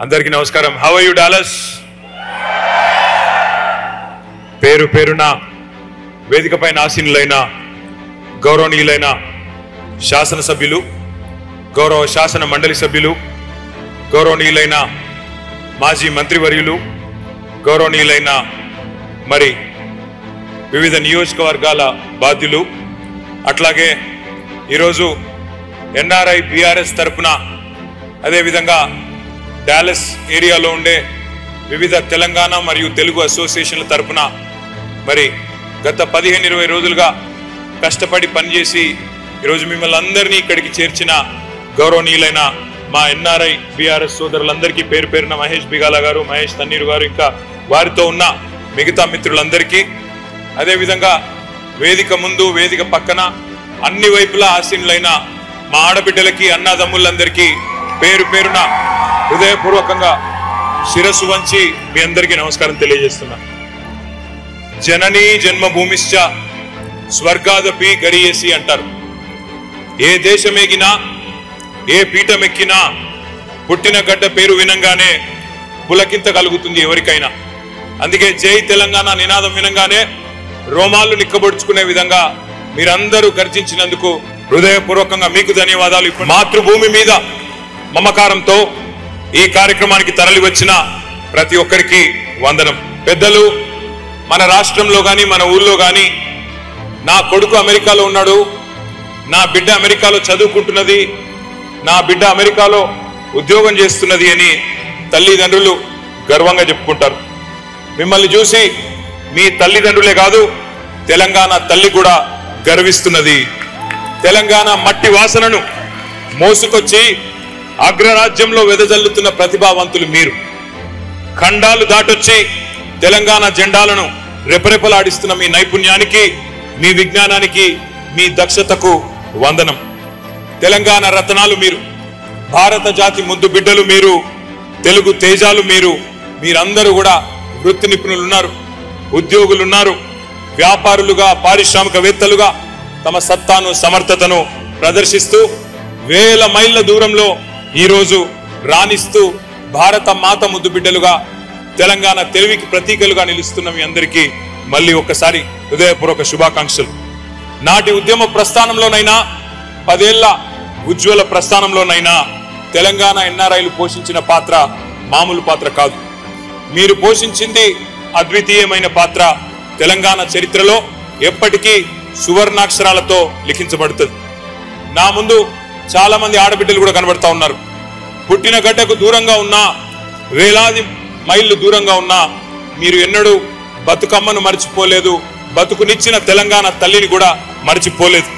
అందరికీ నమస్కారం. How are you Dallas? పేరు పేరున వేదికపై ఆసీనులైన గౌరవనీయులైన శాసనసభ్యులు, గౌరవ శాసన మండలి సభ్యులు, గౌరవనీయులైన మాజీ మంత్రివర్యులు, గౌరవనీయులైన మరి వివిధ నియోజకవర్గాల బాధ్యులు, అట్లాగే ఈరోజు ఎన్ఆర్ఐ బీఆర్ఎస్ తరపున అదేవిధంగా డాలస్ ఏరియాలో ఉండే వివిధ తెలంగాణ మరియు తెలుగు అసోసియేషన్ల తరపున మరి గత 15-20 రోజులుగా కష్టపడి పనిచేసి ఈరోజు మిమ్మల్ని అందరినీ ఇక్కడికి చేర్చిన గౌరవనీయులైన మా ఎన్ఆర్ఐ బీఆర్ఎస్ సోదరులందరికీ పేరు పేరున మహేష్ బిగాల గారు, మహేష్ తన్నీరు గారు, ఇంకా వారితో ఉన్న మిగతా మిత్రులందరికీ, అదేవిధంగా వేదిక ముందు వేదిక పక్కన అన్ని వైపులా ఆసీనులైన మా ఆడబిడ్డలకి, అన్నదమ్ములందరికీ పేరు పేరున హృదయపూర్వకంగా శిరస్సు వంచి మీ అందరికీ నమస్కారం తెలియజేస్తున్నా. జననీ జన్మభూమిశ్చ స్వర్గాదపి గరీయసి అంటారు. ఏ దేశమేగినా ఏ పీఠమెక్కినా పుట్టిన గడ్డ పేరు వినంగానే పులకింత కలుగుతుంది ఎవరికైనా. అందుకే జై తెలంగాణ నినాదం వినంగానే రోమాలు నిక్కబొడుచుకునే విధంగా మీరందరూ గర్జించినందుకు హృదయపూర్వకంగా మీకు ధన్యవాదాలు. మాతృభూమి మీద మమకారంతో ఈ కార్యక్రమానికి తరలి వచ్చిన ప్రతి ఒక్కరికి వందనం. పెద్దలు, మన రాష్ట్రంలో కానీ మన ఊళ్ళో కానీ నా కొడుకు అమెరికాలో ఉన్నాడు, నా బిడ్డ అమెరికాలో చదువుకుంటున్నది, నా బిడ్డ అమెరికాలో ఉద్యోగం చేస్తున్నది అని తల్లిదండ్రులు గర్వంగా చెప్పుకుంటారు. మిమ్మల్ని చూసి మీ తల్లిదండ్రులే కాదు, తెలంగాణ తల్లి కూడా గర్విస్తున్నది. తెలంగాణ మట్టి వాసనను మోసుకొచ్చి అగ్రరాజ్యంలో వెదజల్లుతున్న ప్రతిభావంతులు మీరు. ఖండాలు దాటొచ్చి తెలంగాణ జెండాలను రెపరెపలాడిస్తున్న మీ నైపుణ్యానికి, మీ విజ్ఞానానికి, మీ దక్షతకు వందనం. తెలంగాణ రత్నాలు మీరు, భారత జాతి ముద్దు బిడ్డలు మీరు, తెలుగు తేజాలు మీరు. మీరందరూ కూడా వృత్తి నిపుణులున్నారు, ఉద్యోగులున్నారు, వ్యాపారులుగా, పారిశ్రామికవేత్తలుగా తమ సత్తాను, సమర్థతను ప్రదర్శిస్తూ వేల మైళ్ళ దూరంలో ఈరోజు రాణిస్తూ భారత మాత ముద్దు బిడ్డలుగా, తెలంగాణ తెలివికి ప్రతీకలుగా నిలుస్తున్న మీ అందరికీ మళ్ళీ ఒక్కసారి హృదయపూర్వక శుభాకాంక్షలు. నాటి ఉద్యమ ప్రస్థానంలోనైనా, 10 ఏళ్ల ఉజ్వల ప్రస్థానంలోనైనా తెలంగాణ ఎన్ఆర్ఐలు పోషించిన పాత్ర మామూలు పాత్ర కాదు. మీరు పోషించింది అద్వితీయమైన పాత్ర. తెలంగాణ చరిత్రలో ఎప్పటికీ సువర్ణాక్షరాలతో లిఖించబడుతుంది. నా ముందు చాలా మంది ఆడబిడ్డలు కూడా కనబడతా ఉన్నారు. పుట్టిన గడ్డకు దూరంగా ఉన్నా, వేలాది మైళ్ళు దూరంగా ఉన్నా మీరు ఎన్నడూ బతుకమ్మను మర్చిపోలేదు, బతుకునిచ్చిన తెలంగాణ తల్లిని కూడా మర్చిపోలేదు.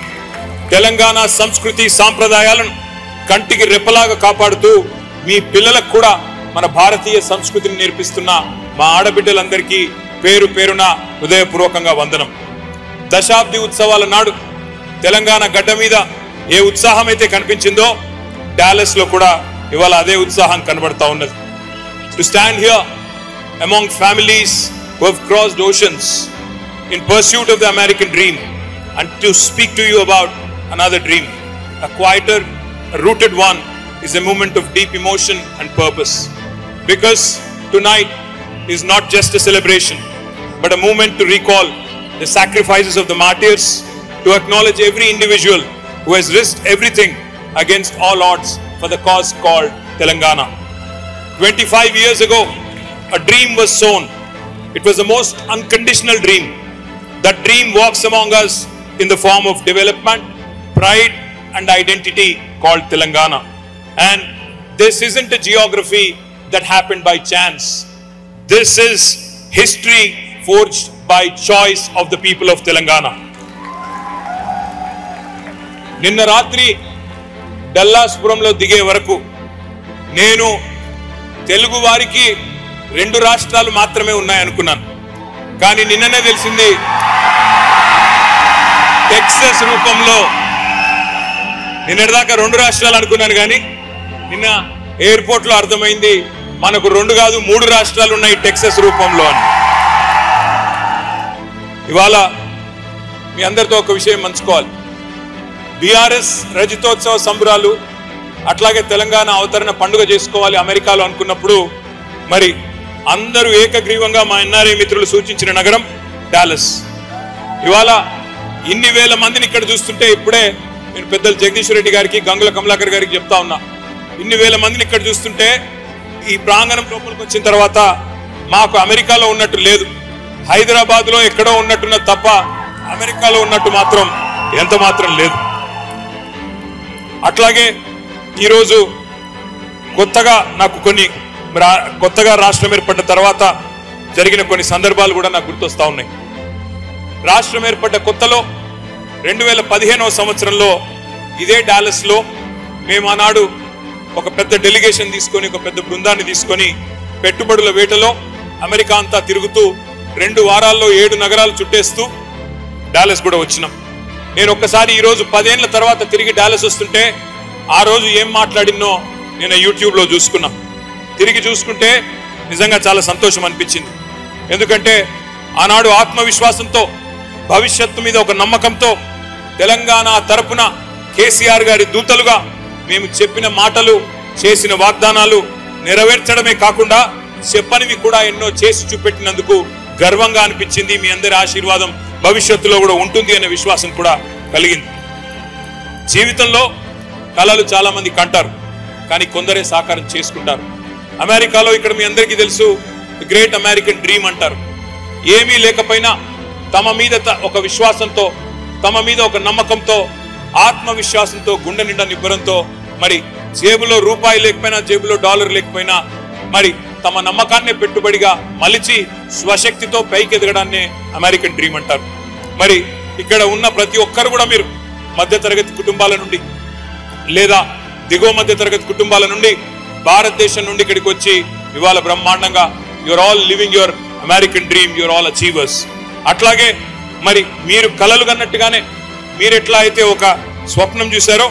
తెలంగాణ సంస్కృతి సాంప్రదాయాలను కంటికి రెప్పలాగా కాపాడుతూ మీ పిల్లలకు కూడా మన భారతీయ సంస్కృతిని నేర్పిస్తున్న మా ఆడబిడ్డలందరికీ పేరు పేరున హృదయపూర్వకంగా వందనం. దశాబ్ది ఉత్సవాల నాడు తెలంగాణ గడ్డ మీద ఏ ఉత్సాహం అయితే కనిపించిందో డాలస్ లో కూడా ఇవాళ అదే ఉత్సాహం కనబడతా ఉన్నది. To stand here among families who have crossed oceans in pursuit of the American dream and to speak to you about another dream, a quieter, rooted one, is a moment of deep emotion and purpose. Because tonight is not just a celebration, but a moment to recall the sacrifices of the martyrs, to acknowledge every individual who has risked everything against all odds for the cause called Telangana. 25 years ago, a dream was sown. It was the most unconditional dream. That dream walks among us in the form of development, pride and identity called Telangana. And this isn't a geography that happened by chance. This is history forged by choice of the people of Telangana. నిన్న రాత్రి డల్లాస్పురంలో దిగే వరకు నేను తెలుగు వారికి 2 రాష్ట్రాలు మాత్రమే ఉన్నాయనుకున్నాను. కానీ నిన్ననే తెలిసింది టెక్సస్ రూపంలో, నిన్నటిదాకా 2 రాష్ట్రాలు అనుకున్నాను కానీ నిన్న ఎయిర్పోర్ట్ లో అర్థమైంది మనకు 2 కాదు 3 రాష్ట్రాలు ఉన్నాయి టెక్సస్ రూపంలో అని. ఇవాళ మీ అందరితో ఒక విషయం పంచుకోవాలి. బీఆర్ఎస్ రజతోత్సవ సంబరాలు అట్లాగే తెలంగాణ అవతరణ పండుగ చేసుకోవాలి అమెరికాలో అనుకున్నప్పుడు మరి అందరూ ఏకగ్రీవంగా మా ఎన్ఆర్ఐ మిత్రులు సూచించిన నగరం డాలస్. ఇవాళ ఇన్ని వేల మందిని ఇక్కడ చూస్తుంటే ఇప్పుడే నేను పెద్దలు జగదీశ్వర్ రెడ్డి గారికి గంగుల కమలాకర్ గారికి చెప్తా ఉన్నా, ఇన్ని వేల మందిని ఇక్కడ చూస్తుంటే ఈ ప్రాంగణం లోపలికి వచ్చిన తర్వాత మాకు అమెరికాలో ఉన్నట్టు లేదు, హైదరాబాద్లో ఎక్కడో ఉన్నట్టున్న తప్ప అమెరికాలో ఉన్నట్టు మాత్రం ఎంత మాత్రం లేదు. అట్లాగే ఈరోజు కొత్తగా నాకు కొత్తగా రాష్ట్రం ఏర్పడిన తర్వాత జరిగిన కొన్ని సందర్భాలు కూడా నాకు గుర్తొస్తా ఉన్నాయి. రాష్ట్రం ఏర్పడ్డ కొత్తలో 2015వ సంవత్సరంలో ఇదే డాలస్లో మేము ఆనాడు ఒక పెద్ద డెలిగేషన్ తీసుకొని ఒక పెద్ద బృందాన్ని తీసుకొని పెట్టుబడుల వేటలో అమెరికా అంతా తిరుగుతూ 2 వారాల్లో 7 నగరాలు చుట్టేస్తూ డాలస్ కూడా వచ్చినాం. నేను ఒక్కసారి ఈరోజు 10 ఏళ్ల తర్వాత తిరిగి డాలస్ వస్తుంటే ఆ రోజు ఏం మాట్లాడినో నేను యూట్యూబ్లో చూసుకున్నా. తిరిగి చూసుకుంటే నిజంగా చాలా సంతోషం అనిపించింది. ఎందుకంటే ఆనాడు ఆత్మవిశ్వాసంతో భవిష్యత్తు మీద ఒక నమ్మకంతో తెలంగాణ తరపున కేసీఆర్ గారి దూతలుగా మేము చెప్పిన మాటలు చేసిన వాగ్దానాలు నెరవేర్చడమే కాకుండా చెప్పనివి కూడా ఎన్నో చేసి చూపెట్టినందుకు గర్వంగా అనిపించింది. మీ అందరి ఆశీర్వాదం భవిష్యత్తులో కూడా ఉంటుంది అనే విశ్వాసం కూడా కలిగింది. జీవితంలో కళలు చాలా మంది కంటారు, కానీ కొందరే సాకారం చేసుకుంటారు. అమెరికాలో ఇక్కడ మీ అందరికీ తెలుసు గ్రేట్ అమెరికన్ డ్రీమ్ అంటారు. ఏమీ లేకపోయినా తమ మీద ఒక విశ్వాసంతో, తమ మీద ఒక నమ్మకంతో, ఆత్మవిశ్వాసంతో, గుండె నిండా నిబ్బరంతో, మరి జేబులో రూపాయి లేకపోయినా జేబులో డాలర్ లేకపోయినా మరి తమ నమ్మకాన్నే పెట్టుబడిగా మలిచి స్వశక్తితో పైకి ఎదగడాన్నే అమెరికన్ డ్రీమ్ అంటారు. మరి ఇక్కడ ఉన్న ప్రతి ఒక్కరు కూడా మీరు మధ్యతరగతి కుటుంబాల నుండి లేదా దిగువ మధ్య తరగతి కుటుంబాల నుండి భారతదేశం నుండి ఇక్కడికి వచ్చి ఇవాళ బ్రహ్మాండంగా your all living your American dream, your all achievers. అట్లాగే మరి మీరు కలలు కన్నట్టుగానే మీరు ఎట్లా అయితే ఒక స్వప్నం చూశారో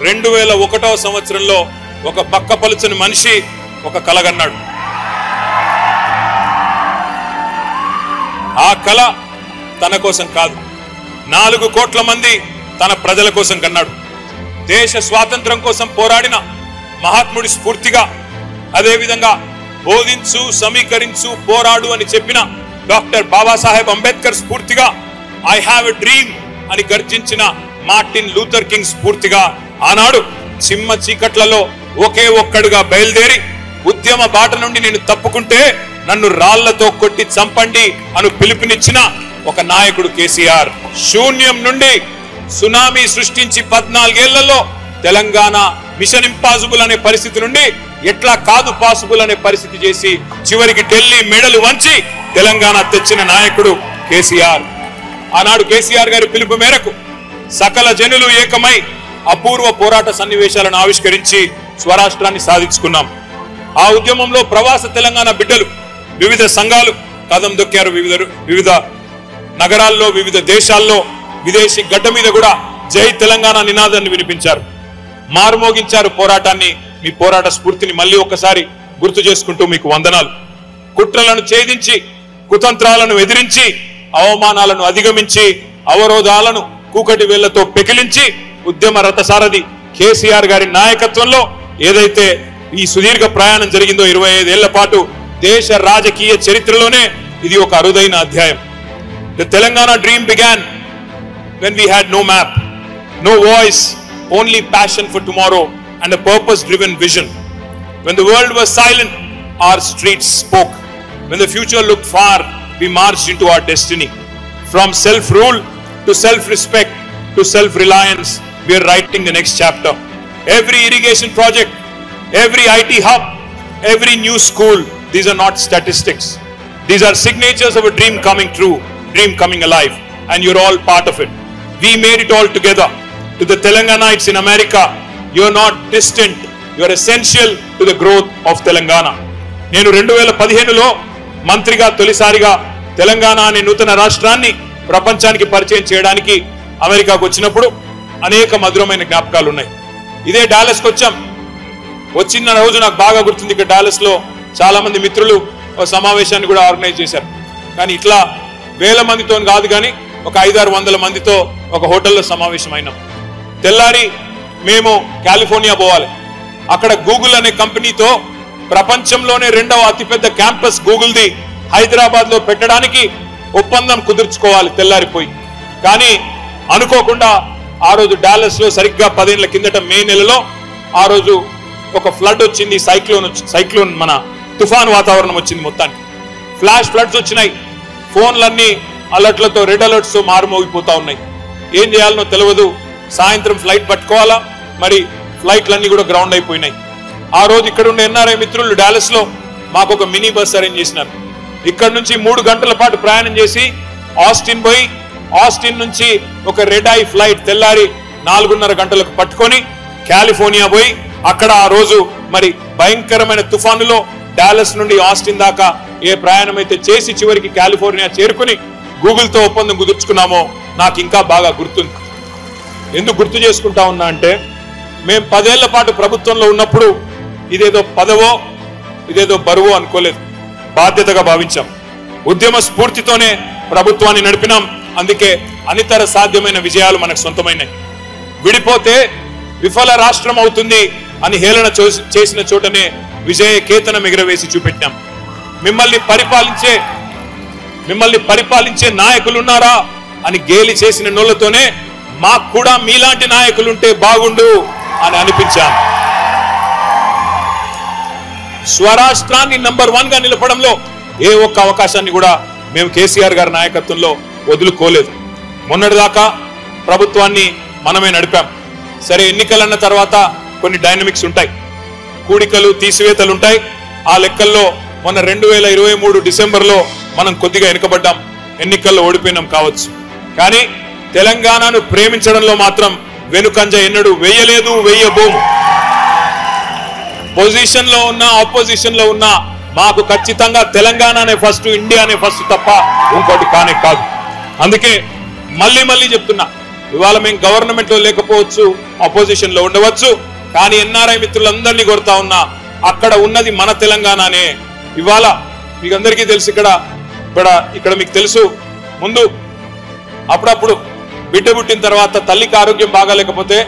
2001వ సంవత్సరంలో ఒక పక్క పలుచని మనిషి ఒక కల కన్నాడు. ఆ కల తన కోసం కాదు, 4 కోట్ల మంది తన ప్రజల కోసం కన్నాడు. దేశ స్వాతంత్రం కోసం పోరాడిన మహాత్ముడి స్ఫూర్తిగా, అదేవిధంగా బోధించు, సమీకరించు, పోరాడు అని చెప్పిన డాక్టర్ బాబాసాహెబ్ అంబేద్కర్ స్ఫూర్తిగా, ఐ హ్యావ్ ఎ డ్రీమ్ అని గర్జించిన మార్టిన్ లూథర్ కింగ్ స్ఫూర్తిగా ఆనాడు చిమ్మ చీకట్లలో ఒకే ఒక్కడుగా బయలుదేరి ఉద్యమ బాట నుండి నేను తప్పుకుంటే నన్ను రాళ్లతో కొట్టి చంపండి అను పిలుపునిచ్చిన ఒక నాయకుడు కేసీఆర్. శూన్యం నుండి సునామీ సృష్టించి 14 ఏళ్లలో తెలంగాణ మిషన్ ఇంపాసిబుల్ అనే పరిస్థితి నుండి ఎట్లా కాదు పాసిబుల్ అనే పరిస్థితి చేసి చివరికి ఢిల్లీ మెడలు వంచి తెలంగాణ తెచ్చిన నాయకుడు కేసీఆర్. ఆనాడు కేసీఆర్ గారి పిలుపు మేరకు సకల జనులు ఏకమై అపూర్వ పోరాట సన్నివేశాలను ఆవిష్కరించి స్వరాష్ట్రాన్ని సాధించుకున్నాం. ఆ ఉద్యమంలో ప్రవాస తెలంగాణ బిడ్డలు వివిధ సంఘాలు కదం దొక్కారు. వివిధ నగరాల్లో, వివిధ దేశాల్లో, విదేశీ గడ్డ మీద కూడా జై తెలంగాణ నినాదాన్ని వినిపించారు, మారుమోగించారు పోరాటాన్ని. మీ పోరాట స్ఫూర్తిని మళ్ళీ ఒక్కసారి గుర్తు చేసుకుంటూ మీకు వందనాలు. కుట్రలను ఛేదించి, కుతంత్రాలను ఎదిరించి, అవమానాలను అధిగమించి, అవరోధాలను కూకటి వేళ్లతో పెకిలించి ఉద్యమ రథసారథి కేసీఆర్ గారి నాయకత్వంలో ఏదైతే ఈ సుదీర్ఘ ప్రయాణం జరిగిందో 25 ఏళ్ల పాటు దేశ రాజకీయ చరిత్రలోనే ఇది ఒక అరుదైన అధ్యాయం. The Telangana dream began when we had no map, no voice, only passion for tomorrow and a purpose-driven vision. When the world was silent, our streets spoke. When the future looked far, we marched into our destiny. From self-rule to self-respect to self-reliance, we are writing the next chapter. Every irrigation project, every IT hub, every new school, these are not statistics. These are signatures of a dream coming true, dream coming alive, and you're all part of it. We made it all together. To the Telanganites in America, you're not distant, you're essential to the growth of Telangana. నేను 2015లో మంత్రిగా తొలిసారిగా తెలంగాణ అనే నూతన రాష్ట్రాన్ని ప్రపంచానికి పరిచయం చేయడానికి అమెరికాకు వచ్చినప్పుడు అనేక మధురమైన జ్ఞాపకాలు ఉన్నాయి. ఇదే డాలస్కి వచ్చాం. వచ్చిన రోజు నాకు బాగా గుర్తుంది. ఇక్కడ డాలస్లో చాలా మంది మిత్రులు ఒక సమావేశాన్ని కూడా ఆర్గనైజ్ చేశారు. కానీ ఇట్లా వేల మందితో కాదు, కానీ ఒక 500-600 మందితో ఒక హోటల్లో సమావేశం అయినాం. తెల్లారి మేము కాలిఫోర్నియా పోవాలి. అక్కడ గూగుల్ అనే కంపెనీతో ప్రపంచంలోనే రెండవ అతిపెద్ద క్యాంపస్ గూగుల్ది హైదరాబాద్ లో పెట్టడానికి ఒప్పందం కుదుర్చుకోవాలి తెల్లారిపోయి. కానీ అనుకోకుండా ఆ రోజు డాలస్ లో సరిగ్గా 10 ఏళ్ల కిందట మే నెలలో ఆ రోజు ఒక ఫ్లడ్ వచ్చింది, సైక్లోన్ మన తుఫాన్ వాతావరణం వచ్చింది. మొత్తానికి ఫ్లాష్ ఫ్లడ్స్ వచ్చినాయి. ఫోన్లన్నీ అలర్ట్లతో రెడ్ అలర్ట్స్ తో మారుమోగిపోతా ఉన్నాయి. ఏం చేయాలనో తెలియదు. సాయంత్రం ఫ్లైట్ పట్టుకోవాలా, మరి ఫ్లైట్లన్నీ కూడా గ్రౌండ్ అయిపోయినాయి. ఆ రోజు ఇక్కడ ఉండే ఎన్ఆర్ఐ మిత్రులు డాలస్ లో మాకు ఒక మినీ బస్ అరేంజ్ చేసినారు. ఇక్కడ నుంచి 3 గంటల పాటు ప్రయాణం చేసి ఆస్టిన్ పోయి, ఆస్టిన్ నుంచి ఒక రెడ్ ఐ ఫ్లైట్ తెల్లారి 4:30 గంటలకు పట్టుకొని కాలిఫోర్నియా పోయి అక్కడ ఆ రోజు మరి భయంకరమైన తుఫానులో డాలస్ నుండి ఆస్టిన్ దాకా ఏ ప్రయాణం అయితే చేసి చివరికి కాలిఫోర్నియా చేరుకుని గూగుల్ తో ఒప్పందం కుదుర్చుకున్నామో నాకు ఇంకా బాగా గుర్తుంది. ఎందుకు గుర్తు చేసుకుంటా ఉన్నా అంటే, మేము 10 ఏళ్ల పాటు ప్రభుత్వంలో ఉన్నప్పుడు ఇదేదో పదవో ఇదేదో బరువో అనుకోలేదు, బాధ్యతగా భావించాం. ఉద్యమ స్ఫూర్తితోనే ప్రభుత్వాన్ని నడిపినాం. అందుకే అనితర సాధ్యమైన విజయాలు మనకు సొంతమైనాయి. విడిపోతే విఫల రాష్ట్రం అవుతుంది అని హేళన చేసిన చోటనే విజయ కేతనం ఎగురవేసి చూపెట్టాం. మిమ్మల్ని పరిపాలించే నాయకులున్నారా అని గేలి చేసిన నోళ్లతోనే మాకు కూడా మీలాంటి నాయకులుంటే బాగుండు అని అనిపించాం. స్వరాష్ట్రాన్ని నంబర్ 1 గా నిలపడంలో ఏ ఒక్క అవకాశాన్ని కూడా మేము కేసీఆర్ గారి నాయకత్వంలో వదులుకోలేదు. మొన్నటిదాకా ప్రభుత్వాన్ని మనమే నడిపాం. సరే, ఎన్నికలన్న తర్వాత కొన్ని డైనమిక్స్ ఉంటాయి, కూడికలు తీసివేతలు ఉంటాయి. ఆ లెక్కల్లో మొన్న 2023 డిసెంబర్లో మనం కొద్దిగా వెనుకబడ్డాం, ఎన్నికల్లో ఓడిపోయినాం కావచ్చు. కానీ తెలంగాణను ప్రేమించడంలో మాత్రం వెనుకంజ ఎన్నడూ వేయలేదు, వేయబోము. పొజిషన్ లో ఉన్నా ఆపోజిషన్ లో ఉన్నా మాకు ఖచ్చితంగా తెలంగాణనే ఫస్ట్, ఇండియానే ఫస్ట్ తప్ప ఇంకోటి కానే కాదు. అందుకే మళ్ళీ చెప్తున్నా, ఇవాళ మేము గవర్నమెంట్ లో లేకపోవచ్చు, అపోజిషన్ లో ఉండవచ్చు, కానీ ఎన్ఆర్ఐ మిత్రులందరినీ కోరుతా ఉన్నా, అక్కడ ఉన్నది మన తెలంగాణనే. ఇవాళ మీకు అందరికీ తెలుసు, ఇక్కడ మీకు తెలుసు, ముందు అప్పుడప్పుడు బిడ్డ పుట్టిన తర్వాత తల్లికి ఆరోగ్యం బాగాలేకపోతే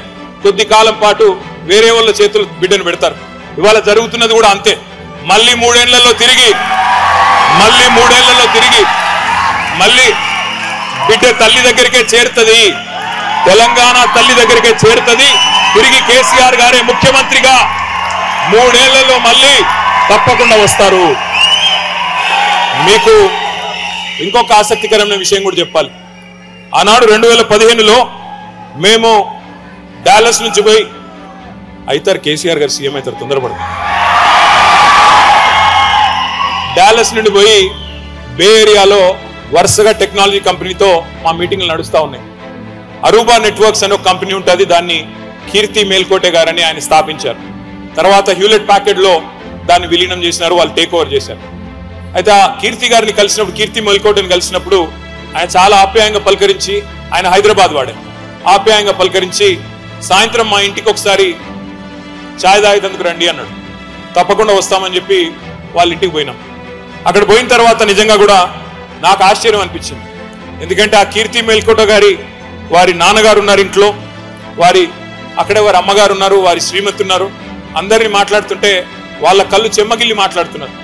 కొద్ది కాలం పాటు వేరే వాళ్ళ చేతులు బిడ్డను పెడతారు. ఇవాళ జరుగుతున్నది కూడా అంతే. మళ్ళీ 3 ఏళ్లలో తిరిగి బిడ్డ తల్లి దగ్గరికే చేరుతుంది, తెలంగాణ తల్లి దగ్గరికే చేరుతుంది. తిరిగి కేసీఆర్ గారే ముఖ్యమంత్రిగా 3 ఏళ్లలో మళ్ళీ తప్పకుండా వస్తారు. మీకు ఇంకొక ఆసక్తికరమైన విషయం కూడా చెప్పాలి. ఆనాడు 2015లో మేము డాలస్ నుంచి పోయి, అయితారు కేసీఆర్ గారు సీఎం అవుతారు, తొందరపడదు. డాలస్ నుండి పోయి బే ఏరియాలో వరుసగా టెక్నాలజీ కంపెనీతో మా మీటింగ్లు నడుస్తూ ఉన్నాయి. అరూబా నెట్వర్క్స్ అనే ఒక కంపెనీ ఉంటుంది, దాన్ని కీర్తి మేల్కోటే గారని ఆయన స్థాపించారు. తర్వాత హ్యూలెట్ ప్యాకెట్ లో దాన్ని విలీనం చేసినారు, వాళ్ళు టేక్ ఓవర్ చేశారు. అయితే ఆ కీర్తి గారిని కలిసినప్పుడు, కీర్తి మేల్కోటని కలిసినప్పుడు ఆయన చాలా ఆప్యాయంగా పలకరించి, ఆయన హైదరాబాద్ వాడే, ఆప్యాయంగా పలకరించి సాయంత్రం మా ఇంటికి ఒకసారి ఛాయ్ తాగేందుకు రండి అన్నాడు. తప్పకుండా వస్తామని చెప్పి వాళ్ళ ఇంటికి పోయినాం. అక్కడ పోయిన తర్వాత నిజంగా కూడా నాకు ఆశ్చర్యం అనిపించింది. ఎందుకంటే ఆ కీర్తి మేల్కోట గారి వారి నాన్నగారు ఉన్నారు ఇంట్లో, అక్కడే వారి అమ్మగారు ఉన్నారు, వారి శ్రీమతి ఉన్నారు. అందరినీ మాట్లాడుతుంటే వాళ్ళ కళ్ళు చెమ్మగిల్లి మాట్లాడుతున్నారు.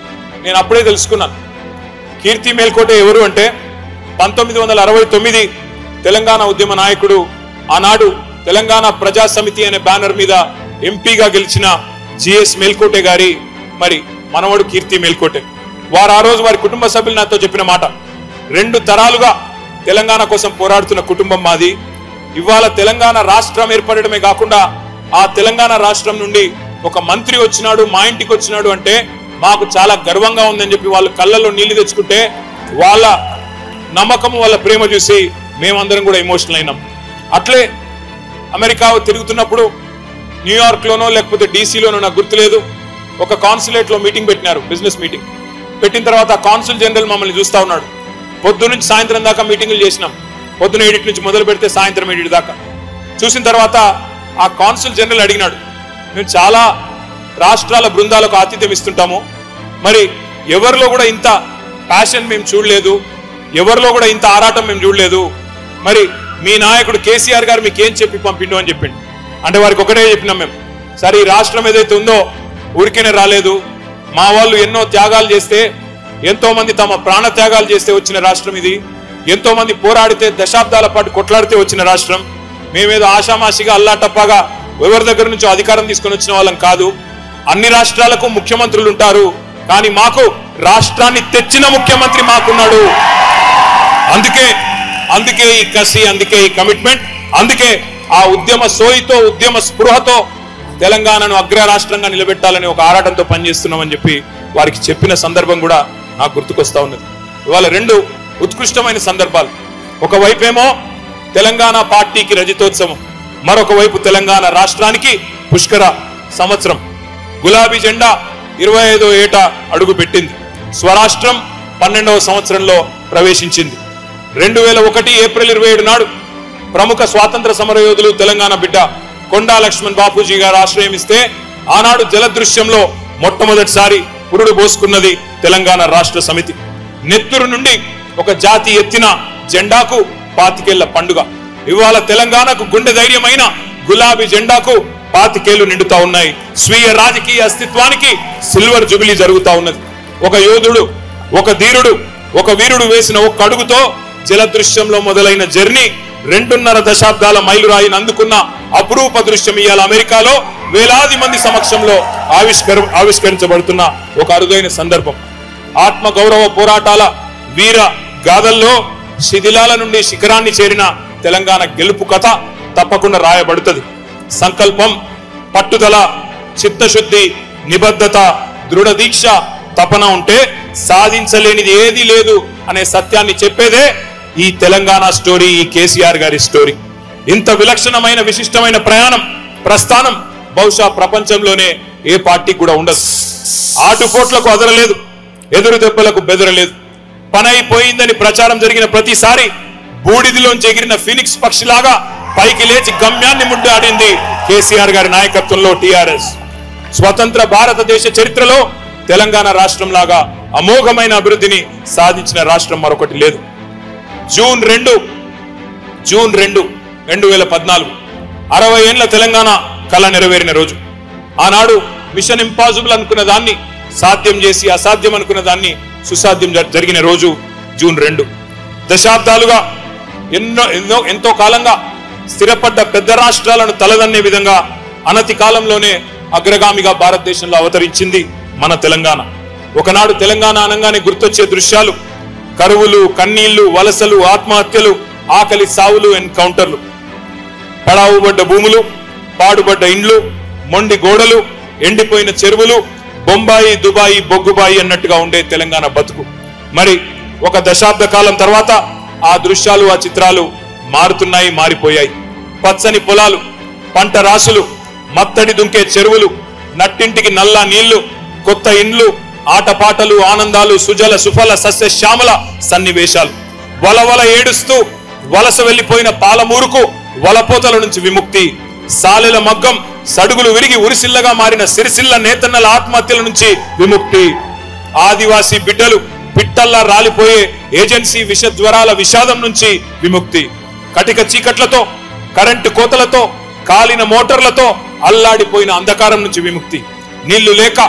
నేను అప్పుడే తెలుసుకున్నాను కీర్తి మేల్కోటే ఎవరు అంటే 1969 తెలంగాణ ఉద్యమ నాయకుడు, ఆనాడు తెలంగాణ ప్రజా సమితి అనే బ్యానర్ మీద ఎంపీగా గెలిచిన జిఎస్ మేల్కోటే గారి మరి మనవడు కీర్తి మేల్కోటే. వారు ఆ రోజు వారి కుటుంబ సభ్యులు నాతో చెప్పిన మాట, 2 తరాలుగా తెలంగాణ కోసం పోరాడుతున్న కుటుంబం మాది. ఇవాళ తెలంగాణ రాష్ట్రం ఏర్పడమే కాకుండా ఆ తెలంగాణ రాష్ట్రం నుండి ఒక మంత్రి వచ్చినాడు, మా ఇంటికి వచ్చినాడు అంటే మాకు చాలా గర్వంగా ఉందని చెప్పి వాళ్ళు కళ్ళల్లో నీళ్లు తెచ్చుకుంటే, వాళ్ళ నమ్మకం వాళ్ళ ప్రేమ చూసి మేమందరం కూడా ఎమోషనల్ అయినాం. అట్లే అమెరికా తిరుగుతున్నప్పుడు న్యూయార్క్ లోనో లేకపోతే డీసీలోనో నాకు గుర్తులేదు, ఒక కాన్సులేట్ లో మీటింగ్ పెట్టినారు, బిజినెస్ మీటింగ్ పెట్టిన తర్వాత కాన్సుల్ జనరల్ మమ్మల్ని చూస్తా ఉన్నాడు. పొద్దు నుంచి సాయంత్రం దాకా మీటింగులు చేసినాం, పొద్దున 7 నుంచి మొదలు పెడితే సాయంత్రం 7 దాకా. చూసిన తర్వాత ఆ కాన్సుల్ జనరల్ అడిగినాడు, మేము చాలా రాష్ట్రాల బృందాలకు ఆతిథ్యం ఇస్తుంటాము, మరి ఎవరిలో కూడా ఇంత ప్యాషన్ మేము చూడలేదు, ఎవరిలో కూడా ఇంత ఆరాటం మేము చూడలేదు, మరి మీ నాయకుడు కేసీఆర్ గారు మీకు ఏం చెప్పి పంపిండు అని చెప్పిండు. అంటే వారికి ఒకటే చెప్పినాం మేము, సరే ఈ రాష్ట్రం ఏదైతే ఉందో ఊరికేనే రాలేదు. మా వాళ్ళు ఎన్నో త్యాగాలు చేస్తే, ఎంతో మంది తమ ప్రాణ త్యాగాలు చేస్తే వచ్చిన రాష్ట్రం ఇది. ఎంతో మంది పోరాడితే, దశాబ్దాల పాటు కొట్లాడితే వచ్చిన రాష్ట్రం. మేమేదో ఆషామాషిగా అల్లాటప్పగా ఎవరి దగ్గర నుంచో అధికారం తీసుకొని వచ్చిన వాళ్ళం కాదు. అన్ని రాష్ట్రాలకు ముఖ్యమంత్రులు ఉంటారు, కానీ మాకు రాష్ట్రాన్ని తెచ్చిన ముఖ్యమంత్రి మాకున్నాడు. అందుకే ఈ కసి, అందుకే ఈ కమిట్మెంట్, అందుకే ఆ ఉద్యమ సోయితో, ఉద్యమ స్పృహతో తెలంగాణను అగ్ర రాష్ట్రంగా నిలబెట్టాలని ఒక ఆరాటంతో పనిచేస్తున్నామని చెప్పి వారికి చెప్పిన సందర్భం కూడా నాకు గుర్తుకొస్తా ఉన్నది. ఇవాళ రెండు ఉత్కృష్టమైన సందర్భాలు. ఒకవైపేమో తెలంగాణ పార్టీకి రజతోత్సవం, మరొక వైపు తెలంగాణ రాష్ట్రానికి పుష్కర సంవత్సరం. గులాబీ జెండా 25వ ఏట అడుగు పెట్టింది. స్వరాష్ట్రం 12వ సంవత్సరంలో ప్రవేశించింది. 2001 ఏప్రిల్ 27 నాడు ప్రముఖ స్వాతంత్ర సమరయోధులు తెలంగాణ బిడ్డ కొండా లక్ష్మణ్ బాపూజీ గారు ఆశ్రయం ఇస్తే ఆనాడు జలదృశ్యంలో మొట్టమొదటిసారి పురుడు పోసుకున్నది తెలంగాణ రాష్ట్ర సమితి. నెత్తురు నుండి ఒక జాతి ఎత్తిన జెండాకు 25 ఏళ్ల పండుగ. ఇవాళ తెలంగాణకు గుండె ధైర్యమైన గులాబీ జెండాకు 25 ఏళ్లు నిండుతా ఉన్నాయి. స్వీయ రాజకీయ అస్తిత్వానికి సిల్వర్ జూబిలీ జరుగుతా ఉన్నది. ఒక యోధుడు, ఒక ధీరుడు, ఒక వీరుడు వేసిన ఒక్క అడుగుతో జలదృశ్యంలో మొదలైన జర్నీ 2.5 దశాబ్దాల మైలురాయిని అందుకున్న అపురూప దృశ్యం ఇవాళ అమెరికాలో వేలాది మంది సమక్షంలో ఆవిష్కరించబడుతున్న ఒక అరుదైన సందర్భం. ఆత్మ గౌరవ పోరాటాల వీర గాథల్లో శిథిలాల నుండి శిఖరాన్ని చేరిన తెలంగాణ గెలుపు కథ తప్పకుండా రాయబడుతుంది. సంకల్పం, పట్టుదల, చిత్తశుద్ధి, నిబద్ధత, దృఢ దీక్ష, తపన ఉంటే సాధించలేనిది ఏదీ లేదు అనే సత్యాన్ని చెప్పేదే ఈ తెలంగాణ స్టోరీ, ఈ కేసీఆర్ గారి స్టోరీ. ఇంత విలక్షణమైన విశిష్టమైన ప్రస్థానం బహుశా ప్రపంచంలోనే ఏ పార్టీ కూడా ఉండదు. ఆటుపోట్లకు అదరలేదు, ఎదురు దెబ్బలకు బెదరలేదు. పనైపోయిందని ప్రచారం జరిగిన ప్రతిసారి బూడిదిలోంచి ఎగిరిన ఫినిక్స్ పక్షిలాగా పైకి లేచి గమ్యాన్ని ముద్దాడింది కేసీఆర్ గారి నాయకత్వంలో టిఆర్ఎస్. స్వతంత్ర భారతదేశ చరిత్రలో తెలంగాణ రాష్ట్రం లాగా అమోఘమైన అభివృద్ధిని సాధించిన రాష్ట్రం మరొకటి లేదు. జూన్ 2, 2014 60 ఏళ్ల తెలంగాణ కళ నెరవేరిన రోజు. ఆనాడు మిషన్ ఇంపాసిబుల్ అనుకున్న దాన్ని సాధ్యం చేసి, అసాధ్యం అనుకున్న దాన్ని సుసాధ్యం జరిగిన రోజు జూన్ 2. దశాబ్దాలుగా ఎంతో కాలంగా స్థిరపడ్డ పెద్ద రాష్ట్రాలను తలదన్నే విధంగా అనతి కాలంలోనే అగ్రగామిగా భారతదేశంలో అవతరించింది మన తెలంగాణ. ఒకనాడు తెలంగాణ అనగానే గుర్తొచ్చే దృశ్యాలు కరువులు, కన్నీళ్లు, వలసలు, ఆత్మహత్యలు, ఆకలి సావులు, ఎన్కౌంటర్లు. పడావుబడ్డ భూములు, పాడుబడ్డ ఇండ్లు, మొండి గోడలు, ఎండిపోయిన చెరువులు, బొంబాయి, దుబాయి, బొగ్గుబాయి అన్నట్టుగా ఉండే తెలంగాణ బతుకు. మరి ఒక దశాబ్ద కాలం తర్వాత ఆ దృశ్యాలు, ఆ చిత్రాలు మారుతున్నాయి, మారిపోయాయి. పచ్చని పొలాలు, పంట రాసులు, మత్తడి దుంకే చెరువులు, నట్టింటికి నల్ల నీళ్లు, కొత్త ఇండ్లు, ఆటపాటలు, ఆనందాలు, సుజల సుఫల సస్య శ్యామల సన్నివేశాలు. వలవల ఏడుస్తూ వలస వెళ్లిపోయిన పాలమూరుకు వలపోతల నుంచి విముక్తి. సాలెల మగ్గం సడుగులు విరిగి ఉరిసిల్లగా మారిన సిరిసిల్ల నేతన్నల ఆత్మహత్యల నుంచి విముక్తి. ఆదివాసీ బిడ్డలు పిట్టల్లా రాలిపోయే ఏజెన్సీ విషజ్వరాల విషాదం నుంచి విముక్తి. కటిక చీకట్లతో, కరెంటు కోతలతో, కాలిన మోటార్లతో అల్లాడిపోయిన అంధకారం నుంచి విముక్తి. నీళ్లు లేక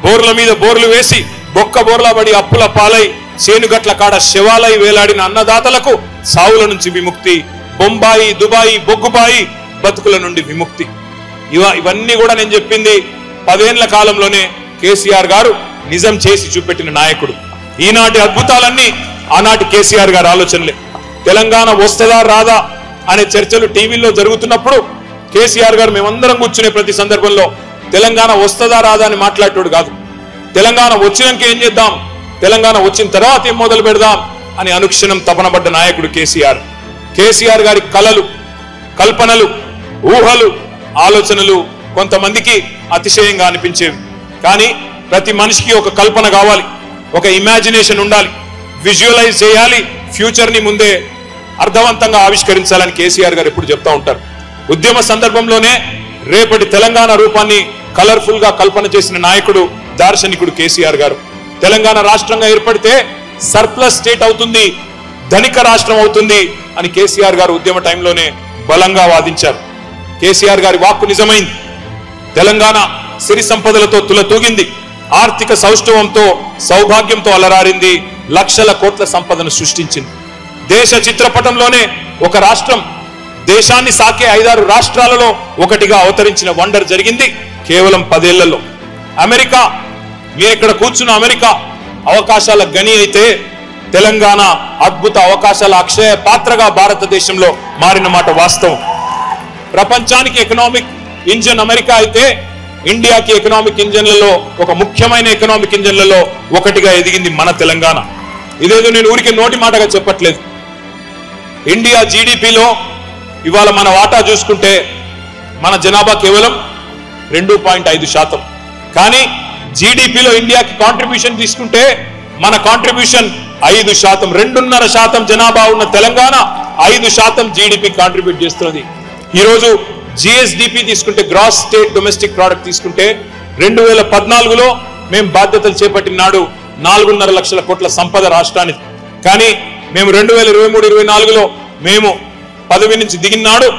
బోర్ల మీద బోర్లు వేసి బొక్క బోర్ల పడి అప్పుల పాలై చేనుగట్ల కాడ శవాలై వేలాడిన అన్నదాతలకు సావుల నుంచి విముక్తి. బొంబాయి, దుబాయి, బొగ్గుబాయి బతుకుల నుండి విముక్తి. ఇవన్నీ కూడా నేను చెప్పింది 10 ఏళ్ల కాలంలోనే కేసీఆర్ గారు నిజం చేసి చూపెట్టిన నాయకుడు. ఈనాటి అద్భుతాలన్నీ ఆనాటి కేసీఆర్ గారి ఆలోచనలే. తెలంగాణ వస్తుందా రాదా అనే చర్చలు టీవీలో జరుగుతున్నప్పుడు కేసీఆర్ గారు మేమందరం కూర్చునే ప్రతి సందర్భంలో తెలంగాణ వస్తుందా రాదా అని మాట్లాడేటోడు కాదు. తెలంగాణ వచ్చినాక ఏం చేద్దాం, తెలంగాణ వచ్చిన తర్వాత ఏం మొదలు పెడదాం అని అనుక్షణం తపనబడ్డ నాయకుడు కేసీఆర్. కేసీఆర్ గారి కలలు, కల్పనలు, ఊహలు, ఆలోచనలు కొంతమందికి అతిశయంగా అనిపించేవి. కానీ ప్రతి మనిషికి ఒక కల్పన కావాలి, ఒక ఇమాజినేషన్ ఉండాలి, విజువలైజ్ చేయాలి, ఫ్యూచర్ ని ముందే అర్థవంతంగా ఆవిష్కరించాలని కేసీఆర్ గారు ఎప్పుడు చెప్తా ఉంటారు. ఉద్యమ సందర్భంలోనే రేపటి తెలంగాణ రూపాన్ని కలర్ఫుల్ గా కల్పన చేసిన నాయకుడు, దార్శనికుడు కేసీఆర్ గారు. తెలంగాణ రాష్ట్రంగా ఏర్పడితే సర్ప్లస్ స్టేట్ అవుతుంది, ధనిక రాష్ట్రం అవుతుంది అని కేసీఆర్ గారు ఉద్యమ టైంలోనే బలంగా వాదించారు. కేసీఆర్ గారి వాక్కు నిజమైంది. తెలంగాణ సిరి సంపదలతో తులతూగింది, ఆర్థిక సౌష్ఠవంతో సౌభాగ్యంతో అలరారింది, లక్షల కోట్ల సంపదను సృష్టించింది. దేశ చిత్రపటంలోనే ఒక రాష్ట్రం దేశాన్ని సాకే 5-6 రాష్ట్రాలలో ఒకటిగా అవతరించిన వండర్ జరిగింది కేవలం 10 ఏళ్లలో. అమెరికా, మీరు ఇక్కడ కూర్చున్న అమెరికా అవకాశాల గని అయితే తెలంగాణ అద్భుత అవకాశాల అక్షయ పాత్రగా భారతదేశంలో మారిన మాట వాస్తవం. ప్రపంచానికి ఎకనామిక్ ఇంజన్ అమెరికా అయితే ఇండియాకి ఎకనామిక్ ఇంజన్లలో ఒక ముఖ్యమైన ఎకనామిక్ ఇంజన్లలో ఒకటిగా ఎదిగింది మన తెలంగాణ. ఇదేదో నేను ఊరికి నోటి మాటగా చెప్పట్లేదు. ఇండియా జీడిపిలో ఇవాళ మన వాటా చూసుకుంటే మన జనాభా కేవలం 2.5%. కానీ జీడిపిలో ఇండియాకి కాంట్రిబ్యూషన్ తీసుకుంటే మన కాంట్రిబ్యూషన్ 5%. 2.5% జనాభా ఉన్న తెలంగాణ 5% జీడిపి కాంట్రిబ్యూట్ చేస్తున్నది. ఈరోజు జిఎస్డిపి తీసుకుంటే, గ్రాస్ స్టేట్ డొమెస్టిక్ ప్రోడక్ట్ తీసుకుంటే 2014లో మేము బాధ్యతలు చేపట్టిన నాడు 4.5 లక్షల కోట్ల సంపద రాష్ట్రానికి. కానీ మేము 2023-24లో మేము పదవి నుంచి దిగినాడు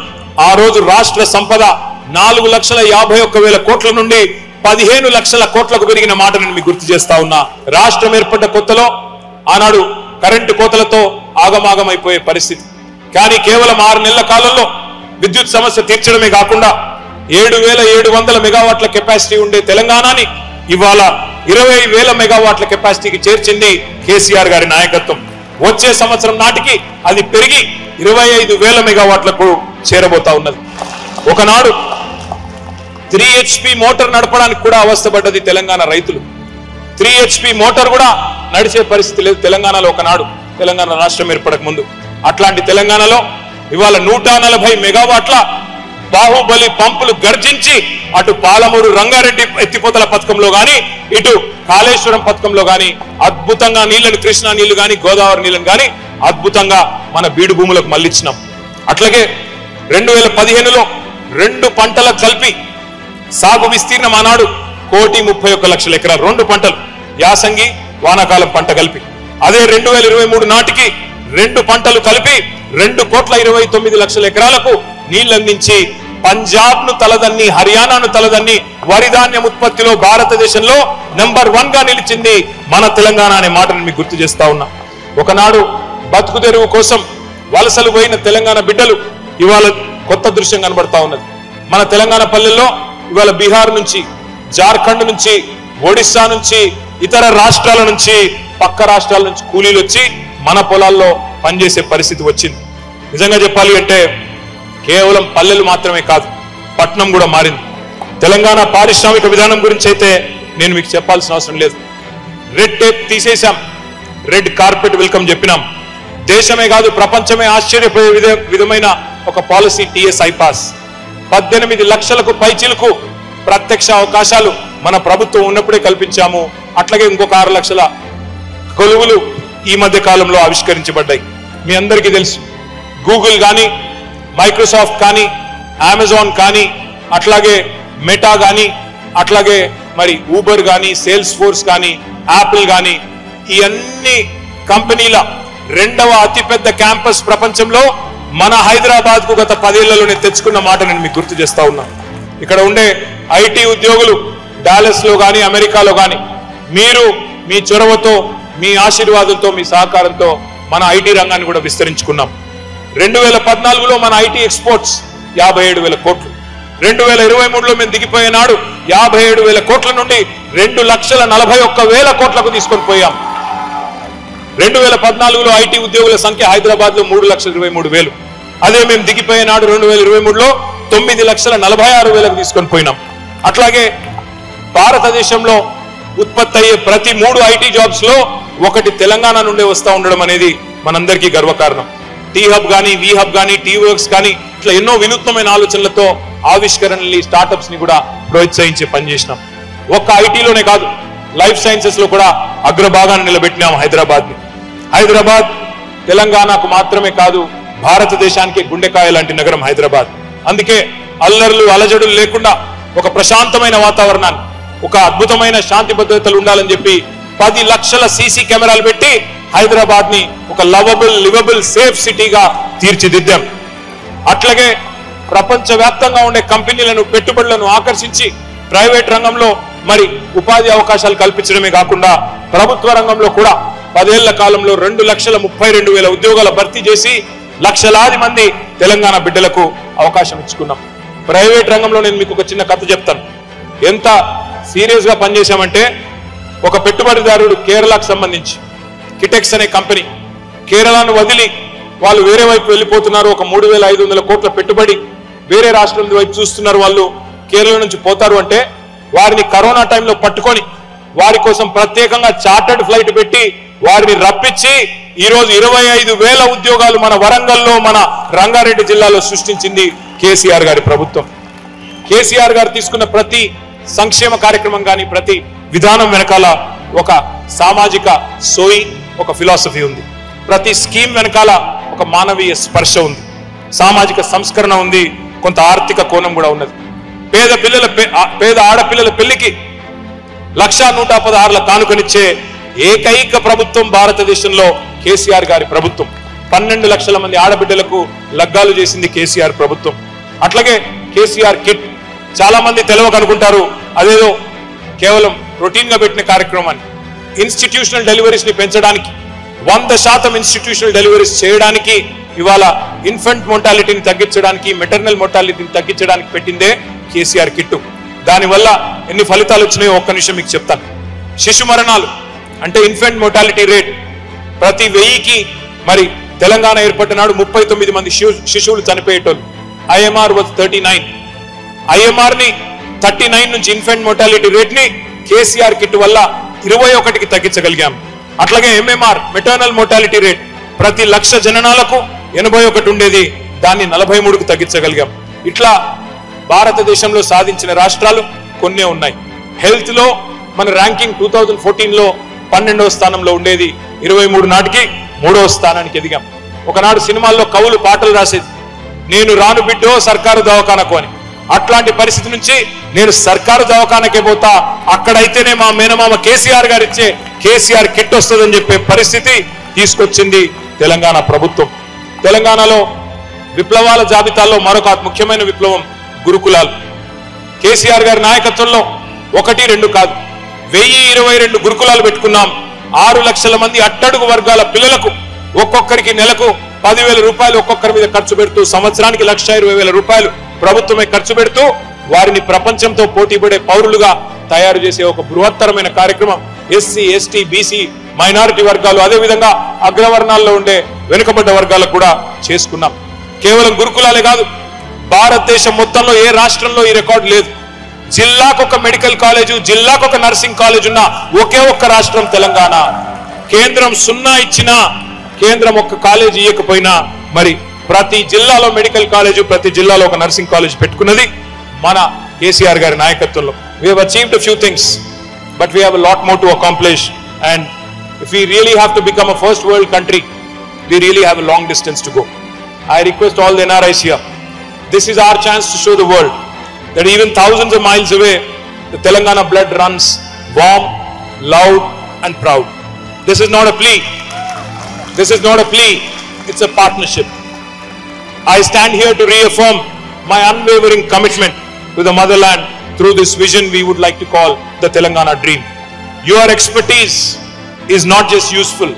ఆ రోజు రాష్ట్ర సంపద 4,51,000 కోట్ల నుండి 15 లక్షల కోట్లకు పెరిగిన మాట నేను మీకు గుర్తు చేస్తా ఉన్నా. రాష్ట్రం ఏర్పడ్డ కొత్తలో ఆనాడు కరెంటు కోతలతో ఆగమాగమైపోయే పరిస్థితి. కానీ కేవలం 6 నెలల కాలంలో విద్యుత్ సమస్య తీర్చడమే కాకుండా 7,700 మెగావాట్ల కెపాసిటీ ఉండే తెలంగాణని ఇవాళ 20,000 మెగావాట్ల కెపాసిటీకి చేర్చింది కేసీఆర్ గారి నాయకత్వం. వచ్చే సంవత్సరం నాటికి అది పెరిగి 25,000 మెగావాట్లకు చేరబోతా ఉన్నది. ఒకనాడు 3 HP మోటార్ నడపడానికి కూడా అవస్థపడ్డది తెలంగాణ రైతులు. 3 HP మోటార్ కూడా నడిచే పరిస్థితి లేదు తెలంగాణలో ఒకనాడు, తెలంగాణ రాష్ట్రం ఏర్పడక ముందు. అట్లాంటి తెలంగాణలో ఇవాళ 140 మెగావాట్ల బాహుబలి పంపులు గర్జించి అటు పాలమూరు రంగారెడ్డి ఎత్తిపోతల పథకంలో గాని, ఇటు కాళేశ్వరం పథకంలో గాని అద్భుతంగా నీళ్లను, కృష్ణా నీళ్లు గాని, గోదావరి నీళ్లను గాని అద్భుతంగా మన బీడు భూములకు మళ్ళించినాం. అట్లాగే 2015లో 2 పంటలకు కలిపి సాగు విస్తీర్ణం ఆనాడు 1,31,00,000 ఎకరాలు, 2 పంటలు, యాసంగి వానాకాలం పంట కలిపి. అదే 2023 నాటికి 2 పంటలు కలిపి 2,29,00,000 ఎకరాలకు నీళ్లందించి పంజాబ్ ను తలదన్ని, హర్యానాను తలదన్ని వరి ధాన్యం ఉత్పత్తిలో భారతదేశంలో నెంబర్ 1 గా నిలిచింది మన తెలంగాణ అనే మాటను మీకు గుర్తు చేస్తా ఉన్నా. ఒకనాడు బతుకు తెరువు కోసం వలసలు పోయిన తెలంగాణ బిడ్డలు ఇవాళ కొత్త దృశ్యం కనబడతా ఉన్నది. మన తెలంగాణ పల్లెల్లో ఇవాళ బీహార్ నుంచి, జార్ఖండ్ నుంచి, ఒడిస్సా నుంచి, ఇతర రాష్ట్రాల నుంచి, పక్క రాష్ట్రాల నుంచి కూలీలు వచ్చి మన పొలాల్లో పనిచేసే పరిస్థితి వచ్చింది. నిజంగా చెప్పాలి అంటే కేవలం పల్లెలు మాత్రమే కాదు, పట్నం కూడా మారింది. తెలంగాణ పారిశ్రామిక విధానం గురించి అయితే నేను మీకు చెప్పాల్సిన అవసరం లేదు. రెడ్ టేప్ తీసేశాం, రెడ్ కార్పెట్ వెల్కమ్ చెప్పినాం. దేశమే కాదు ప్రపంచమే ఆశ్చర్యపోయే విధమైన ఒక పాలసీ టీఎస్ ఐపాస్. 18 లక్షలకు పైచిలకు ప్రత్యక్ష అవకాశాలు మన ప్రభుత్వం ఉన్నప్పుడే కల్పించాము. అట్లాగే ఇంకొక 6 లక్షల కొలువులు ఈ మధ్య కాలంలో ఆవిష్కరించబడ్డాయి. మీ అందరికీ తెలుసు, గూగుల్ కానీ, మైక్రోసాఫ్ట్ కానీ, అమెజాన్ కానీ, అట్లాగే మెటా కానీ, అట్లాగే మరి ఊబర్ కానీ, సేల్స్ ఫోర్స్ కానీ, యాపిల్ కానీ, ఈ అన్ని కంపెనీల 2వ అతిపెద్ద క్యాంపస్ ప్రపంచంలో మన హైదరాబాద్ కు గత 10 ఏళ్లలోనే తెచ్చుకున్న మాట నేను మీకు గుర్తు చేస్తా ఉన్నా. ఇక్కడ ఉండే ఐటీ ఉద్యోగులు డాలస్ లో కానీ, అమెరికాలో కానీ మీరు మీ చొరవతో, మీ ఆశీర్వాదంతో, మీ సహకారంతో మన ఐటీ రంగాన్ని కూడా విస్తరించుకున్నాం. 2014లో మన ఐటీ ఎక్స్పోర్ట్స్ 57,000 కోట్లు. 2023లో మేము దిగిపోయే నాడు 57,000 కోట్ల నుండి 2,41,000 కోట్లకు తీసుకొని పోయాం. 2014లో ఐటీ ఉద్యోగుల సంఖ్య హైదరాబాద్ లో 3,23,000. అదే మేము దిగిపోయే నాడు 2023లో 9,46,000 తీసుకొని పోయినాం. అట్లాగే భారతదేశంలో ఉత్పత్తి అయ్యే ప్రతి 3 ఐటీ జాబ్స్ లో ఒకటి తెలంగాణ నుండే వస్తూ ఉండడం అనేది మనందరికీ గర్వకారణం. టీ హబ్ కానీ, వి హబ్ కానీ, టీ వర్క్స్ కానీ ఇట్లా ఎన్నో వినూత్నమైన ఆలోచనలతో ఆవిష్కరణల్ని, స్టార్టప్స్ ని కూడా ప్రోత్సహించే పనిచేసినాం. ఒక్క ఐటీలోనే కాదు, లైఫ్ సైన్సెస్ లో కూడా అగ్రభాగాన్ని నిలబెట్టినాం హైదరాబాద్ ని. హైదరాబాద్ తెలంగాణకు మాత్రమే కాదు, భారతదేశానికి గుండెకాయ లాంటి నగరం హైదరాబాద్. అందుకే అల్లర్లు, అలజడులు లేకుండా ఒక ప్రశాంతమైన వాతావరణాన్ని, ఒక అద్భుతమైన శాంతి భద్రతలు ఉండాలని చెప్పి 10 లక్షల సీసీ కెమెరాలు పెట్టి హైదరాబాద్ ని ఒక లవబుల్, లివబుల్, సేఫ్ సిటీగా తీర్చిదిద్దాం. అట్లాగే ప్రపంచవ్యాప్తంగా ఉండే కంపెనీలను పెట్టుబడులను ఆకర్షించి ప్రైవేట్ రంగంలో మరి ఉపాధి అవకాశాలు కల్పించడమే కాకుండా ప్రభుత్వ రంగంలో కూడా 10 ఏళ్ల కాలంలో 2,32,000 ఉద్యోగాల భర్తీ చేసి లక్షలాది మంది తెలంగాణ బిడ్డలకు అవకాశం ఇచ్చుకున్నాం. ప్రైవేట్ రంగంలో నేను మీకు ఒక చిన్న కథ చెప్తాను. ఎంత సీరియస్ గా పనిచేశామంటే ఒక పెట్టుబడిదారుడు కేరళకు సంబంధించి కిటెక్స్ అనే కంపెనీ కేరళను వదిలి వాళ్ళు వేరే వైపు వెళ్ళిపోతున్నారు. ఒక 3,500 కోట్ల పెట్టుబడి వేరే రాష్ట్రం వైపు చూస్తున్నారు. వాళ్ళు కేరళ నుంచి పోతారు అంటే వారిని కరోనా టైంలో పట్టుకొని వారి కోసం ప్రత్యేకంగా చార్టర్డ్ ఫ్లైట్ పెట్టి వారిని రప్పించి ఈరోజు 25,000 ఉద్యోగాలు మన వరంగల్లో మన రంగారెడ్డి జిల్లాలో సృష్టించింది కేసీఆర్ గారి ప్రభుత్వం. కేసీఆర్ గారు తీసుకున్న ప్రతి సంక్షేమ కార్యక్రమం కానీ ప్రతి విధానం వెనకాల ఒక సామాజిక సోయి ఒక ఫిలాసఫీ ఉంది. ప్రతి స్కీమ్ వెనకాల ఒక మానవీయ స్పర్శ ఉంది, సామాజిక సంస్కరణ ఉంది, కొంత ఆర్థిక కోణం కూడా ఉన్నది. పేద ఆడపిల్లల పెళ్లికి 1,116 కానుకనిచ్చే ఏకైక ప్రభుత్వం భారతదేశంలో కేసీఆర్ గారి ప్రభుత్వం. 12 లక్షల మంది ఆడబిడ్డలకు లగ్గాలు చేసింది కేసీఆర్ ప్రభుత్వం. అట్లాగే కేసీఆర్ కిట్ చాలా మంది తెలవకనుకుంటారు అదేదో కేవలం రొటీన్ గా పెట్టిన కార్యక్రమాన్ని. ఇన్స్టిట్యూషనల్ డెలివరీస్ ని పెంచడానికి 100% ఇన్స్టిట్యూషనల్ డెలివరీస్ చేయడానికి ఇవాళ ఇన్ఫెంట్ మోర్టాలిటీని తగ్గించడానికి మెటర్నల్ మోర్టాలిటీని తగ్గించడానికి పెట్టిందే కేసీఆర్ కిట్టు. దానివల్ల ఎన్ని ఫలితాలు వచ్చినాయో ఒక్క నిమిషం మీకు చెప్తాను. శిశు మరణాలు అంటే ఇన్ఫెంట్ మోర్టాలిటీ రేట్ ప్రతి 1000కి మరి తెలంగాణ ఏర్పడిన నాడు 39 మంది శిశువులు చనిపోయేటోళ్ళు. IMR was 39. ఐఎంఆర్ ని 39 నుంచి ఇన్ఫెంట్ మోర్టాలిటీ రేట్ ని కేసీఆర్ కిట్ వల్ల 21కి తగ్గించగలిగాం. అట్లాగే ఎంఎంఆర్ మెటర్నల్ మోర్టాలిటీ రేట్ ప్రతి 1,00,000 జననాలకు 81 ఉండేది, దాన్ని 43కు తగ్గించగలిగాం. ఇట్లా భారతదేశంలో సాధించిన రాష్ట్రాలు కొన్నే ఉన్నాయి. హెల్త్ లో మన ర్యాంకింగ్ 2014లో 12వ స్థానంలో ఉండేది, 23 నాటికి 3వ స్థానానికి ఎదిగాం. ఒకనాడు సినిమాల్లో కవులు పాటలు రాసేది, నేను రాను బిడ్డో సర్కారు దవాఖానకు అని. అట్లాంటి పరిస్థితి నుంచి నేను సర్కారు దవాఖానకే పోతా, అక్కడైతేనే మా మేనమామ కేసీఆర్ గారు ఇచ్చే కేసీఆర్ కిట్ వస్తుందని చెప్పే పరిస్థితి తీసుకొచ్చింది తెలంగాణ ప్రభుత్వం. తెలంగాణలో విప్లవాల జాబితాలో మరొక ముఖ్యమైన విప్లవం గురుకులాలు. కేసీఆర్ గారి నాయకత్వంలో 1, 2 కాదు 1022 గురుకులాలు పెట్టుకున్నాం. 6 లక్షల మంది అట్టడుగు వర్గాల పిల్లలకు ఒక్కొక్కరికి నెలకు 10,000 రూపాయలు ఒక్కొక్కరి మీద ఖర్చు పెడుతూ సంవత్సరానికి 1,20,000 రూపాయలు ప్రభుత్వమే ఖర్చు పెడుతూ వారిని ప్రపంచంతో పోటీపడే పౌరులుగా తయారు చేసే ఒక బృహత్తరమైన కార్యక్రమం ఎస్సీ, ఎస్టీ, బీసీ, మైనారిటీ వర్గాలు అదేవిధంగా అగ్రవర్ణాల్లో ఉండే వెనుకబడ్డ వర్గాలకు కూడా చేసుకున్నాం. కేవలం గురుకులాలే కాదు, భారతదేశం మొత్తంలో ఏ రాష్ట్రంలో ఈ రికార్డు లేదు. జిల్లాకు ఒక మెడికల్ కాలేజు, జిల్లాకు ఒక నర్సింగ్ కాలేజ్ ఉన్న ఒకే ఒక్క రాష్ట్రం తెలంగాణ. కేంద్రం 0 ఇచ్చినా కేంద్రం ఒక్క కాలేజ్ ఇవ్వకపోయినా మరి ప్రతి జిల్లాలో మెడికల్ కాలేజు, ప్రతి జిల్లాలో ఒక నర్సింగ్ కాలేజ్ పెట్టుకున్నది మన కేసీఆర్ గారి నాయకత్వంలో. We have achieved a few things, but we have a lot more to accomplish. And if we really have to become a first world country, we really have a long distance to go. I request all the NRIs here, this is our chance to show the world that even thousands of miles away, the Telangana blood runs warm, loud and proud. This is not a plea. This is not a plea. It's a partnership. I stand here to reaffirm my unwavering commitment to the motherland through this vision we would like to call the Telangana dream. Your expertise is not just useful,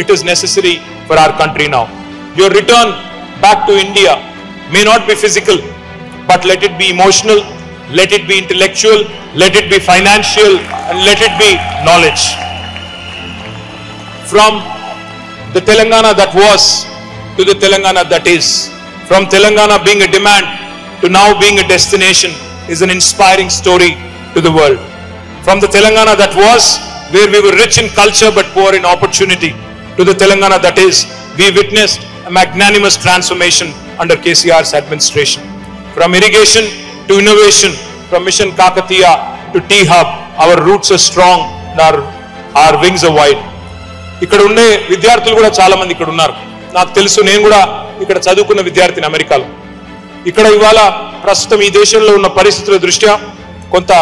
it is necessary for our country now. Your return back to India may not be physical, but let it be emotional, let it be intellectual, let it be financial, and let it be knowledge. From the Telangana that was to the Telangana that is, from Telangana being a demand to now being a destination is an inspiring story to the world. From the Telangana that was, where we were rich in culture but poor in opportunity, to the Telangana that is, we witnessed a magnanimous transformation under KCR's administration. From irrigation to innovation, from Mission Kakatiya to T-Hub, our roots are strong and our wings are wide. ఇక్కడ ఉండే విద్యార్థులు కూడా చాలా మంది ఇక్కడ ఉన్నారు. నాకు తెలుసు, నేను కూడా ఇక్కడ చదువుకున్న విద్యార్థిని అమెరికాలో. ఇక్కడ ఇవాళ ప్రస్తుతం ఈ దేశంలో ఉన్న పరిస్థితుల దృష్ట్యా కొంత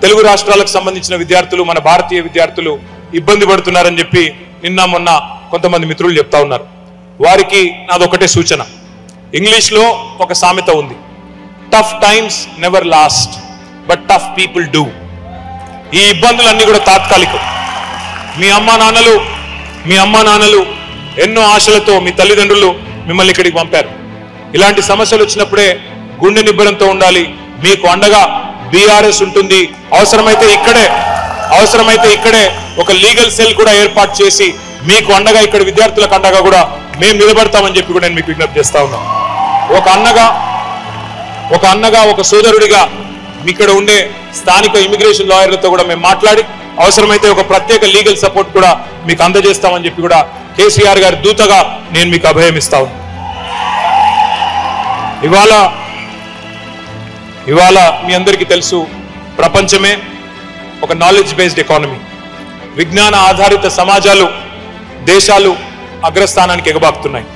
తెలుగు రాష్ట్రాలకు సంబంధించిన విద్యార్థులు, మన భారతీయ విద్యార్థులు ఇబ్బంది పడుతున్నారని చెప్పి నిన్న మొన్న కొంతమంది మిత్రులు చెప్తా ఉన్నారు. వారికి నాదొకటే సూచన. ఇంగ్లీష్లో ఒక సామెత ఉంది, tough times never last, but tough people do. ఈ ఇబ్బందులన్నీ కూడా తాత్కాలికం. మీ అమ్మా నాన్నలు ఎన్నో ఆశలతో మీ తల్లిదండ్రులు మిమ్మల్ని ఇక్కడికి పంపారు. ఇలాంటి సమస్యలు వచ్చినప్పుడే గుండె నిబ్బరంతో ఉండాలి. మీకు అండగా బీఆర్ఎస్ ఉంటుంది. అవసరమైతే ఇక్కడే ఒక లీగల్ సెల్ కూడా ఏర్పాటు చేసి మీకు అండగా ఇక్కడ విద్యార్థులకు అండగా కూడా మేము నిలబడతామని చెప్పి కూడా నేను మీకు విజ్ఞప్తి చేస్తా ఉన్నాను. ఒక అన్నగా ఒక సోదరుడిగా ఇక్కడ ఉండే స్థానిక ఇమిగ్రేషన్ లాయర్లతో కూడా మేము మాట్లాడి అవసరమైతే ఒక ప్రత్యేక లీగల్ సపోర్ట్ కూడా మీకు అందజేస్తామని చెప్పి కూడా కేసీఆర్ గారి దూతగా నేను మీకు అభయం ఇస్తా ఉన్నాను. ఇవాళ మీ అందరికీ తెలుసు, ప్రపంచమే ఒక నాలెడ్జ్ బేస్డ్ ఎకానమీ. విజ్ఞాన ఆధారిత సమాజాలు, దేశాలు అగ్రస్థానానికి ఎగబాకుతున్నాయి.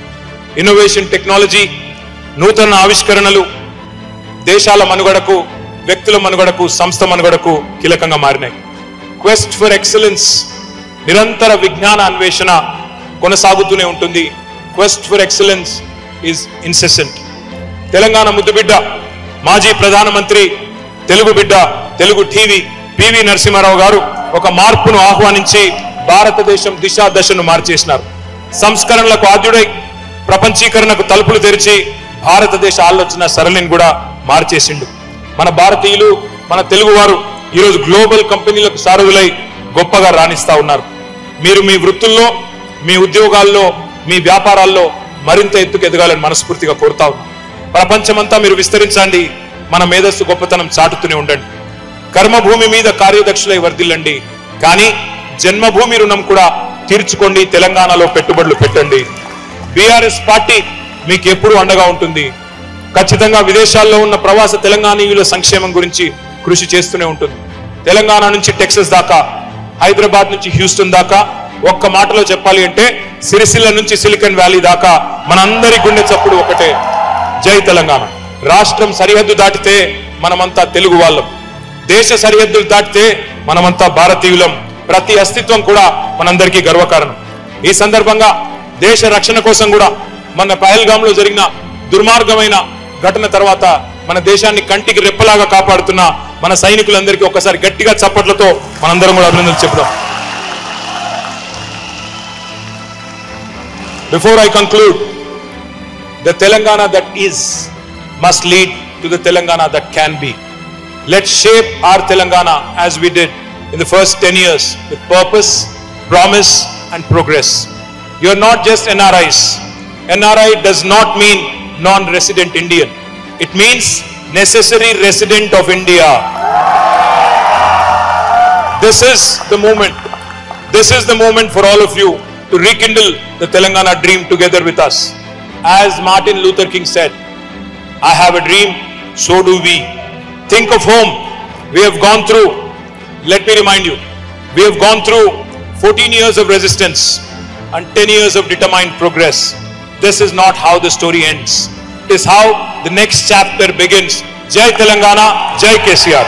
ఇన్నోవేషన్, టెక్నాలజీ, నూతన ఆవిష్కరణలు దేశాల మనుగడకు, వ్యక్తుల మనుగడకు, సంస్థ మనుగడకు కీలకంగా మారినాయి. క్వెస్ట్ ఫర్ ఎక్సలెన్స్, నిరంతర విజ్ఞాన అన్వేషణ కొనసాగుతూనే ఉంటుంది. Quest for excellence is incessant. Telangana ముద్దుబిడ్డ, మాజీ ప్రధానమంత్రి, తెలుగు బిడ్డ, తెలుగు టీవీ పివి నరసింహారావు గారు ఒక మార్పును ఆహ్వానించి భారతదేశం దిశా దశను మార్చేసినారు. సంస్కరణలకు ఆద్యుడై ప్రపంచీకరణకు తలుపులు తెరిచి భారతదేశ ఆలోచన సరళిని కూడా మార్చేసిండు. మన భారతీయులు, మన తెలుగువారు ఈరోజు గ్లోబల్ కంపెనీలకు సారథులై గొప్పగా రాణిస్తా ఉన్నారు. మీరు మీ వృత్తుల్లో, మీ ఉద్యోగాల్లో, మీ వ్యాపారాల్లో మరింత ఎత్తుకు ఎదగాలని మనస్ఫూర్తిగా కోరుతా ఉన్నాం. ప్రపంచమంతా మీరు విస్తరించండి. మన మేధస్సు గొప్పతనం చాటుతూనే ఉండండి. కర్మభూమి మీద కార్యదక్షులై వర్ధిల్లండి. కానీ జన్మభూమి రుణం కూడా తీర్చుకోండి. తెలంగాణలో పెట్టుబడులు పెట్టండి. బీఆర్ఎస్ పార్టీ మీకు ఎప్పుడూ అండగా ఉంటుంది. ఖచ్చితంగా విదేశాల్లో ఉన్న ప్రవాస తెలంగాణీయుల సంక్షేమం గురించి కృషి చేస్తూనే ఉంటుంది. తెలంగాణ నుంచి టెక్సస్ దాకా, హైదరాబాద్ నుంచి హ్యూస్టన్ దాకా, ఒక్క మాటలో చెప్పాలి అంటే సిరిసిల్ల నుంచి సిలికాన్ వ్యాలీ దాకా మనందరి గుండె చప్పుడు ఒకటే, జై తెలంగాణ. రాష్ట్రం సరిహద్దు దాటితే మనమంతా తెలుగు వాళ్ళం. దేశ సరిహద్దులు దాటితే మనమంతా భారతీయులం. ప్రతి అస్తిత్వం కూడా మనందరికీ గర్వకారణం. ఈ సందర్భంగా దేశ రక్షణ కోసం కూడా మన పహల్గాంలో జరిగిన దుర్మార్గమైన ఘటన తర్వాత మన దేశాన్ని కంటికి రెప్పలాగా కాపాడుతున్న మన సైనికులందరికీ ఒక్కసారి గట్టిగా చప్పట్లతో మనందరం కూడా అభినందనలు చెప్దాం. Before I conclude, the Telangana that is must lead to the Telangana that can be. Let's shape our Telangana as we did in the first 10 years with purpose, promise and progress. You are not just NRIs. NRI does not mean non-resident Indian. It means necessary resident of India. This is the moment. This is the moment for all of you to rekindle the Telangana dream together with us. As Martin Luther King said, I have a dream, so do we. Think of home. We have gone through, let me remind you, we have gone through 14 years of resistance and 10 years of determined progress. This is not how the story ends. It is how the next chapter begins. Jai Telangana, Jai KCR.